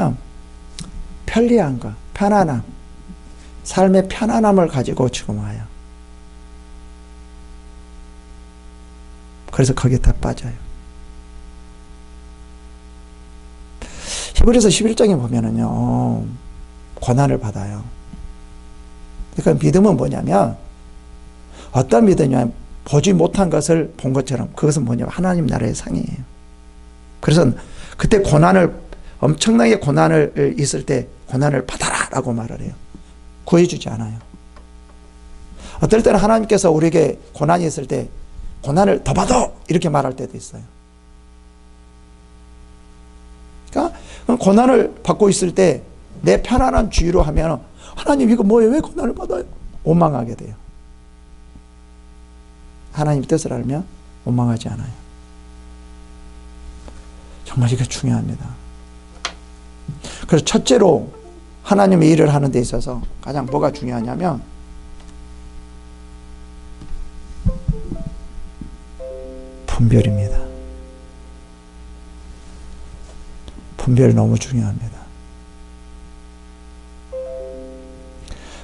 뭐냐면 편리한 거, 편안함, 삶의 편안함을 가지고 지금 와요. 그래서 거기에 다 빠져요. 히브리서 11장에 보면은요, 고난을 받아요. 그러니까 믿음은 뭐냐면, 어떤 믿음이냐면, 보지 못한 것을 본 것처럼, 그것은 뭐냐면, 하나님 나라의 상이에요. 그래서 그때 엄청나게 고난을 있을 때, 고난을 받아라! 라고 말을 해요. 구해주지 않아요. 어떨 때는 하나님께서 우리에게 고난이 있을 때, 고난을 더 받아! 이렇게 말할 때도 있어요. 그러니까 고난을 받고 있을 때 내 편안한 주의로 하면 하나님 이거 뭐예요? 왜 고난을 받아요? 원망하게 돼요. 하나님 뜻을 알면 원망하지 않아요. 정말 이게 중요합니다. 그래서 첫째로 하나님의 일을 하는 데 있어서 가장 뭐가 중요하냐면 분별입니다. 분별이 너무 중요합니다.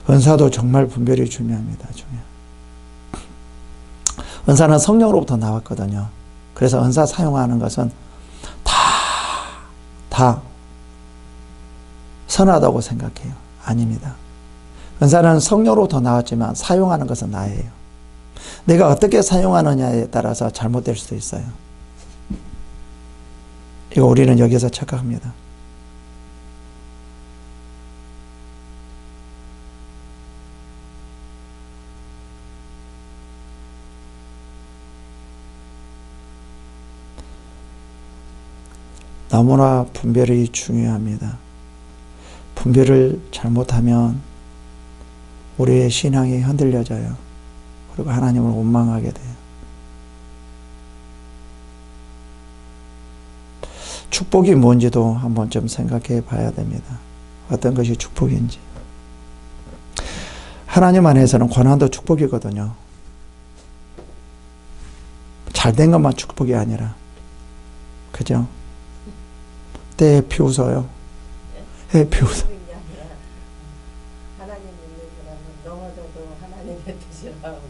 은사도 정말 분별이 중요합니다. 은사는 성령으로부터 나왔거든요. 그래서 은사 사용하는 것은 다 선하다고 생각해요. 아닙니다. 은사는 성령으로부터 나왔지만 사용하는 것은 나예요. 내가 어떻게 사용하느냐에 따라서 잘못될 수도 있어요. 이거 우리는 여기서 착각합니다. 너무나 분별이 중요합니다. 분별을 잘못하면 우리의 신앙이 흔들려져요. 그리고 하나님을 원망하게 돼요. 축복이 뭔지도 한번 좀 생각해 봐야 됩니다. 어떤 것이 축복인지. 하나님 안에서는 고난도 축복이거든요. 잘된 것만 축복이 아니라. 그죠? 때에 비웃어요. 예, 비웃어. 하나님 믿는 사람은 넘어져도 하나님의 뜻이라고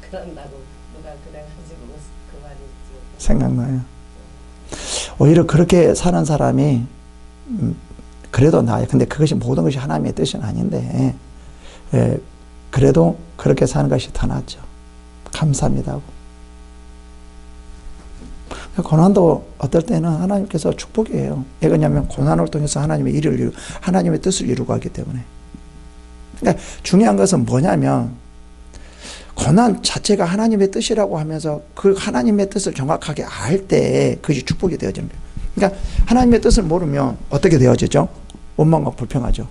그런다고 누가 그래가지고 그 말이 있지. 생각나요. 오히려 그렇게 사는 사람이 그래도 나아요. 근데 그것이 모든 것이 하나님의 뜻은 아닌데 그래도 그렇게 사는 것이 더 낫죠. 감사합니다 하고. 고난도 어떨 때는 하나님께서 축복이에요. 왜 그러냐면 고난을 통해서 하나님의 뜻을 이루고 하기 때문에. 그러니까 중요한 것은 뭐냐면 고난 자체가 하나님의 뜻이라고 하면서 그 하나님의 뜻을 정확하게 알 때 그것이 축복이 되어지는 거예요. 그러니까 하나님의 뜻을 모르면 어떻게 되어지죠? 원망과 불평하죠.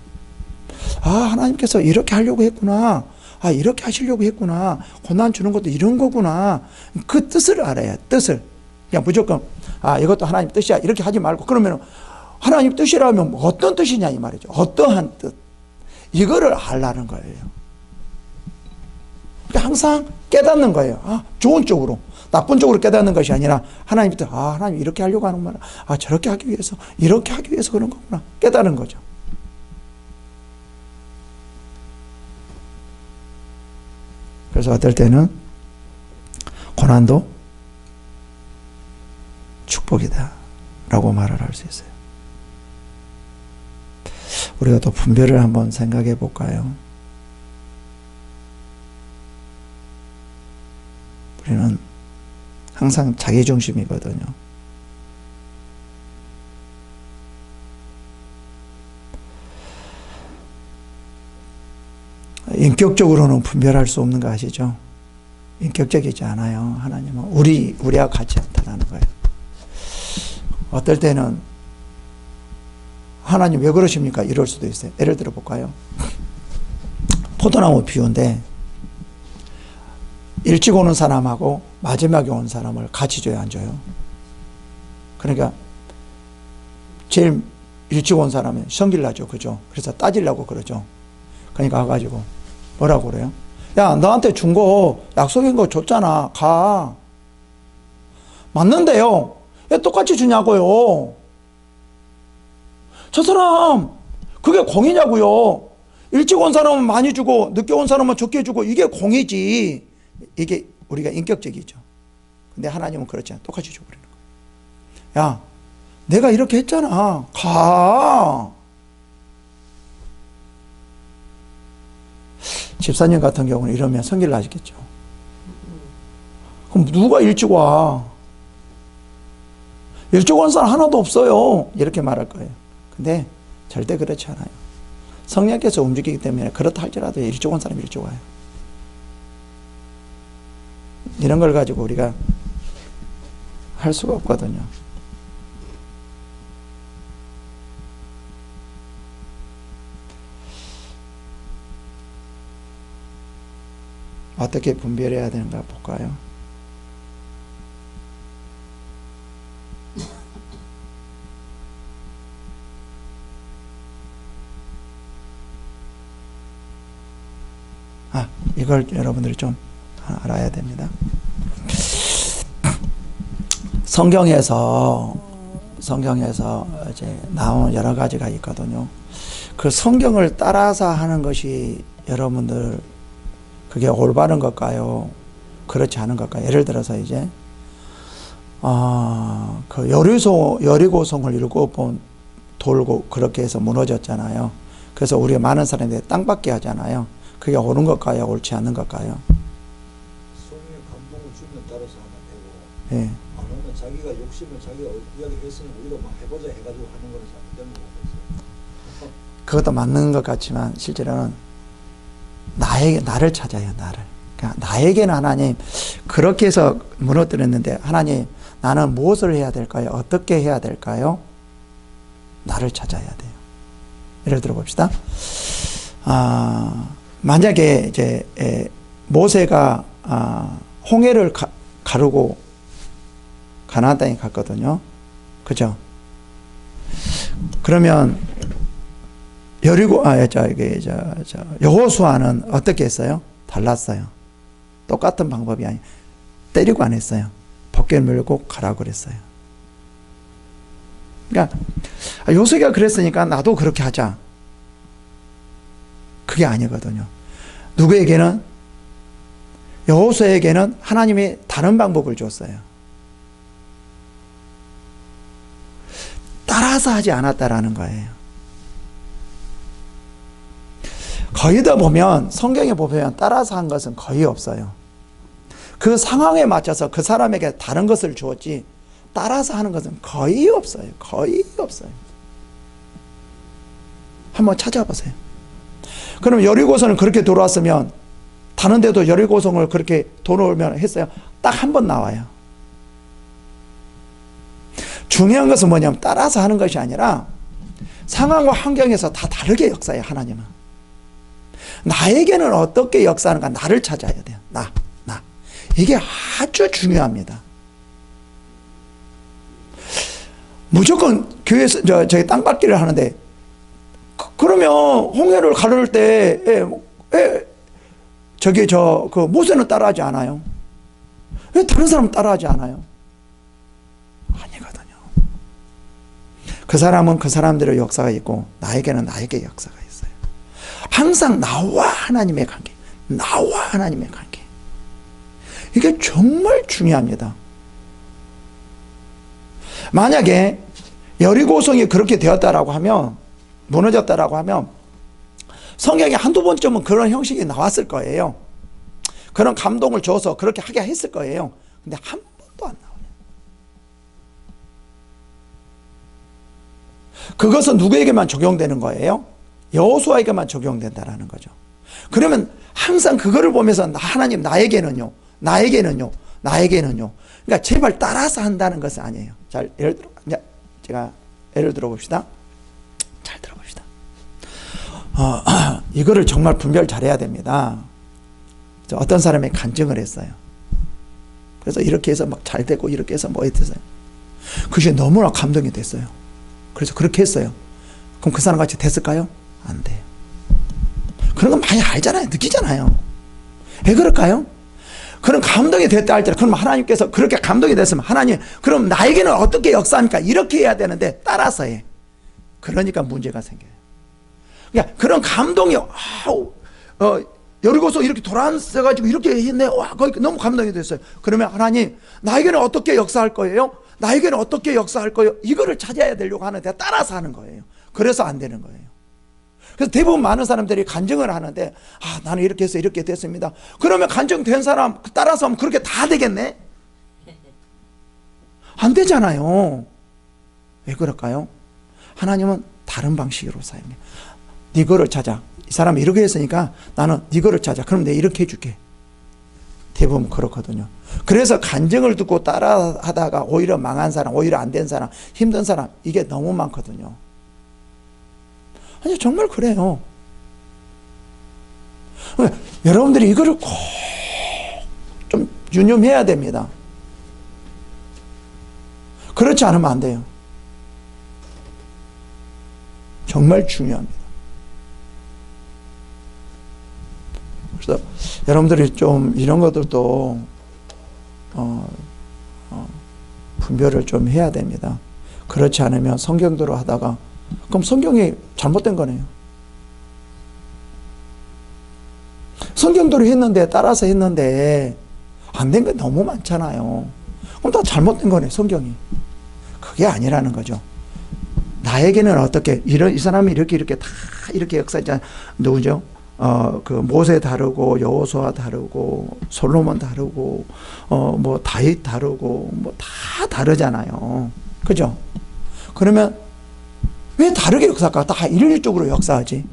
아, 하나님께서 이렇게 하려고 했구나. 아, 이렇게 하시려고 했구나. 고난 주는 것도 이런 거구나. 그 뜻을 알아야 뜻을. 그냥 무조건 아, 이것도 하나님 뜻이야. 이렇게 하지 말고 그러면 하나님 뜻이라면 어떤 뜻이냐 이 말이죠. 어떠한 뜻. 이거를 알라는 거예요. 항상 깨닫는 거예요. 아, 좋은 쪽으로. 나쁜 쪽으로 깨닫는 것이 아니라 하나님 뜻. 아, 하나님 이렇게 하려고 하는구나. 아, 저렇게 하기 위해서 이렇게 하기 위해서 그런 거구나. 깨닫는 거죠. 그래서 어떨 때는 고난도 축복이다 라고 말을 할 수 있어요. 우리가 또 분별을 한번 생각해 볼까요? 우리는 항상 자기중심이거든요. 인격적으로는 분별할 수 없는 거 아시죠? 인격적이지 않아요. 하나님은 우리와 같이 나타나는 거예요. 어떨 때는 하나님 왜 그러십니까? 이럴 수도 있어요. 예를 들어 볼까요? 포도나무 비유인데 일찍 오는 사람하고 마지막에 온 사람을 같이 줘요, 안 줘요? 그러니까 제일 일찍 온 사람은 성질 나죠, 그죠? 그래서 따지려고 그러죠. 그러니까 가가지고 뭐라고 그래요? 야, 너한테 준 거 약속인 거 줬잖아. 가. 맞는데요. 왜 똑같이 주냐고요. 저 사람 그게 공이냐고요. 일찍 온 사람은 많이 주고 늦게 온 사람은 적게 주고 이게 공이지. 이게 우리가 인격적이죠. 근데 하나님은 그렇지 않아. 똑같이 줘버리는 거예요. 야, 내가 이렇게 했잖아. 가. 집사님 같은 경우는 이러면 성질 나시겠죠. 그럼 누가 일찍 와? 일찍 온 사람 하나도 없어요. 이렇게 말할 거예요. 근데 절대 그렇지 않아요. 성령께서 움직이기 때문에 그렇다 할지라도 일찍 온 사람이 일찍 와요. 이런 걸 가지고 우리가 할 수가 없거든요. 어떻게 분별해야 되는가 볼까요? 이걸 여러분들이 좀 알아야 됩니다. 성경에서 이제 나온 여러 가지가 있거든요. 그 성경을 따라서 하는 것이 여러분들 그게 올바른 걸까요? 그렇지 않은 걸까요? 예를 들어서 이제 그 여리고성을 7번 돌고 그렇게 해서 무너졌잖아요. 그래서 우리가 많은 사람들이 땅받기 하잖아요. 그게 옳은 걸까요? 옳지 않는 걸까요? 성령의 감동을 주면 따라서 하면 되고, 예. 안 하면 자기가 욕심을 자기가 이야기했으니 우리도 막 해보자 해가지고 하는 거는 잘못된 거 같았어요. 그것도 맞는 것 같지만 실제로는 나를 찾아요. 나를. 그러니까 나에게는 하나님 그렇게 해서 무너뜨렸는데 하나님 나는 무엇을 해야 될까요? 어떻게 해야 될까요? 나를 찾아야 돼요. 예를 들어 봅시다. 만약에 이제 모세가 홍해를 가르고 가나안 땅에 갔거든요. 그죠? 그러면 여호수아는 어떻게 했어요? 달랐어요. 똑같은 방법이 아니에요. 때리고 안 했어요. 벗개 물고 가라고 그랬어요. 그러니까 요셉이가 그랬으니까 나도 그렇게 하자. 그게 아니거든요. 누구에게는 여호수아에게는 하나님이 다른 방법을 줬어요. 따라서 하지 않았다라는 거예요. 거의 다 보면 성경에 보면 따라서 한 것은 거의 없어요. 그 상황에 맞춰서 그 사람에게 다른 것을 주었지 따라서 하는 것은 거의 없어요. 거의 없어요. 한번 찾아보세요. 그럼 여리고성을 그렇게 돌아왔으면 다른 데도 여리고성을 그렇게 돌아오면 했어요. 딱 한 번 나와요. 중요한 것은 뭐냐면 따라서 하는 것이 아니라 상황과 환경에서 다 다르게 역사해요. 하나님은. 나에게는 어떻게 역사하는가 나를 찾아야 돼요. 나. 이게 아주 중요합니다. 무조건 교회에서 저희 땅밟기를 하는데 그러면 홍해를 가를 때 그 모세는 따라하지 않아요. 왜 다른 사람은 따라하지 않아요? 아니거든요. 그 사람은 그 사람들의 역사가 있고 나에게는 나에게 역사가 있어요. 항상 나와 하나님의 관계, 나와 하나님의 관계. 이게 정말 중요합니다. 만약에 여리고성이 그렇게 되었다라고 하면, 무너졌다라고 하면 성경에 한두 번쯤은 그런 형식이 나왔을 거예요. 그런 감동을 줘서 그렇게 하게 했을 거예요. 근데 한 번도 안 나와요. 그것은 누구에게만 적용되는 거예요? 여호수아에게만 적용된다라는 거죠. 그러면 항상 그거를 보면서 하나님 나에게는요. 그러니까 제발 따라서 한다는 것은 아니에요. 잘 예를 들어 제가 예를 들어 봅시다. 잘 들어봅시다. 이거를 정말 분별 잘해야 됩니다. 어떤 사람이 간증을 했어요. 그래서 이렇게 해서 막 잘 되고 이렇게 해서 뭐 했어요. 그것이 너무나 감동이 됐어요. 그래서 그렇게 했어요. 그럼 그 사람 같이 됐을까요? 안 돼요. 그런 건 많이 알잖아요. 느끼잖아요. 왜 그럴까요? 그런 감동이 됐다 할 때, 그럼 하나님께서 그렇게 감동이 됐으면 하나님, 그럼 나에게는 어떻게 역사합니까? 이렇게 해야 되는데 따라서 해. 그러니까 문제가 생겨요. 그러니까 그런 감동이 여리고서 이렇게 돌아서가지고 이렇게 했네. 와, 거기 너무 감동이 됐어요. 그러면 하나님, 나에게는 어떻게 역사할 거예요? 나에게는 어떻게 역사할 거예요? 이거를 찾아야 되려고 하는데 따라서 하는 거예요. 그래서 안 되는 거예요. 그래서 대부분 많은 사람들이 간증을 하는데, 나는 이렇게 해서 이렇게 됐습니다. 그러면 간증된 사람 따라서 하면 그렇게 다 되겠네? 안 되잖아요. 왜 그럴까요? 하나님은 다른 방식으로 사용해. 네 거를 찾아. 이 사람이 이렇게 했으니까 나는 네 거를 찾아. 그럼 내가 이렇게 해줄게. 대부분 그렇거든요. 그래서 간증을 듣고 따라 하다가 오히려 망한 사람, 오히려 안 된 사람, 힘든 사람, 이게 너무 많거든요. 아니, 정말 그래요. 여러분들이 이거를 꼭 좀 유념해야 됩니다. 그렇지 않으면 안 돼요. 정말 중요합니다. 그래서 여러분들이 좀 이런 것들도 분별을 좀 해야 됩니다. 그렇지 않으면 성경대로 하다가 그럼 성경이 잘못된 거네요. 성경대로 했는데 따라서 했는데 안 된 게 너무 많잖아요. 그럼 다 잘못된 거네, 성경이. 그게 아니라는 거죠. 나에게는 어떻게 이 사람이 이렇게 다 이렇게 역사했잖아요. 누구죠? 그 모세 다르고 여호수아 다르고 솔로몬 다르고 뭐 다윗 다르고 뭐 다 다르잖아요. 그죠? 그러면 왜 다르게 역사할까? 다 일률적으로 역사하지.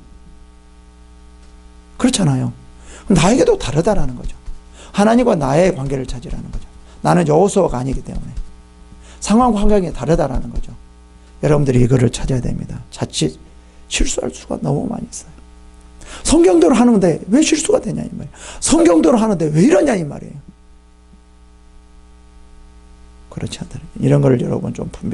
그렇잖아요. 나에게도 다르다라는 거죠. 하나님과 나의 관계를 찾으라는 거죠. 나는 여호수아가 아니기 때문에 상황 환경이 다르다라는 거죠. 여러분들이 이거를 찾아야 됩니다. 자칫 실수할 수가 너무 많이 있어요. 성경대로 하는데 왜 실수가 되냐 이 말이에요. 성경대로 하는데 왜 이러냐 이 말이에요. 그렇지 않다. 이런 걸 여러분 좀 분별.